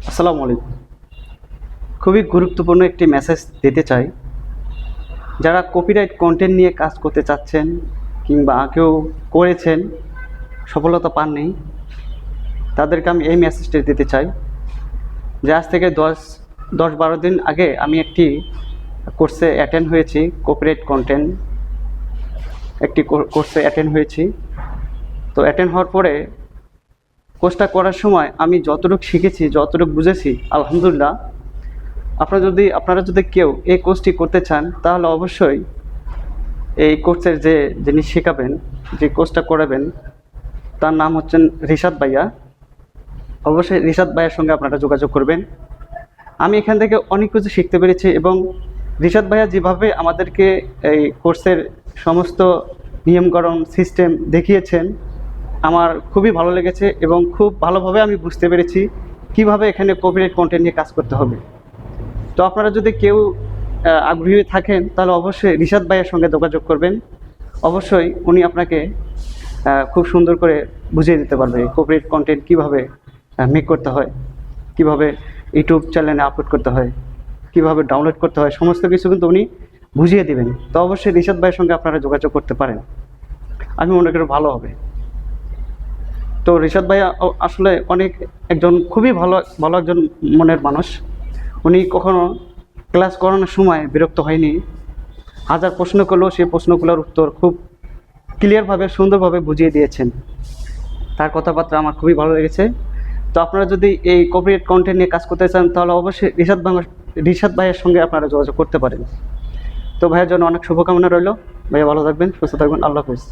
আসসালামু আলাইকুম। খুবই গুরুত্বপূর্ণ একটি মেসেজ দিতে চাই। যারা কপিরাইট কন্টেন্ট নিয়ে কাজ করতে চাচ্ছেন কিংবা আগেও করেছেন, সফলতা পাননি, তাদেরকে আমি এই মেসেজটি দিতে চাই যে আজ থেকে 10-12 দিন আগে আমি একটি কোর্সে অ্যাটেন্ড হয়েছি। কপিরাইট কন্টেন্ট একটি কোর্সে অ্যাটেন্ড হয়েছি। তো অ্যাটেন্ড হওয়ার পরে কোর্সটা করার সময় আমি যতটুকু শিখেছি, যতটুকু বুঝেছি, আলহামদুলিল্লাহ। আপনারা যদি কেউ এই কোর্সটি করতে চান, তাহলে অবশ্যই এই কোর্সের যিনি শেখাবেন, যে কোর্সটা করাবেন, তার নাম হচ্ছেন রিশাদ ভাইয়া। অবশ্যই রিশাদ ভাইয়ের সঙ্গে আপনারা যোগাযোগ করবেন। আমি এখান থেকে অনেক কিছু শিখতে পেরেছি এবং রিশাদ ভাইয়া যেভাবে আমাদেরকে এই কোর্সের সমস্ত নিয়মকানুন সিস্টেম দেখিয়েছেন, আমার খুবই ভালো লেগেছে এবং খুব ভালোভাবে আমি বুঝতে পেরেছি কিভাবে এখানে কপিরাইট কন্টেন্ট নিয়ে কাজ করতে হবে। তো আপনারা যদি কেউ আগ্রহী থাকেন, তাহলে অবশ্যই রিশাদ ভাইয়ের সঙ্গে যোগাযোগ করবেন। অবশ্যই উনি আপনাকে খুব সুন্দর করে বুঝিয়ে দিতে পারবে কপিরাইট কন্টেন্ট কীভাবে মেক করতে হয়, কিভাবে ইউটিউব চ্যানেলে আপলোড করতে হয়, কিভাবে ডাউনলোড করতে হয়, সমস্ত কিছু কিন্তু উনি বুঝিয়ে দেবেন। তো অবশ্যই রিশাদ ভাইয়ের সঙ্গে আপনারা যোগাযোগ করতে পারেন, আমি মনে করি ভালো হবে। তো রিশাদ ভাইয়া আসলে একজন খুবই ভালো একজন মনের মানুষ। উনি কখনো ক্লাস করানোর সময় বিরক্ত হয়নি। হাজার প্রশ্ন করলেও সেই প্রশ্নগুলোর উত্তর খুব ক্লিয়ারভাবে, সুন্দরভাবে বুঝিয়ে দিয়েছেন। তার কথাবার্তা আমার খুবই ভালো লেগেছে। তো আপনারা যদি এই কপিরাইট কন্টেন্ট নিয়ে কাজ করতে চান, তাহলে অবশ্যই রিশাদ ভাইয়ের সঙ্গে আপনারা যোগাযোগ করতে পারেন। তো ভাইয়ের জন্য অনেক শুভকামনা রইল। ভাইয়া ভালো থাকবেন, সুস্থ থাকবেন। আল্লাহ হাফেজ।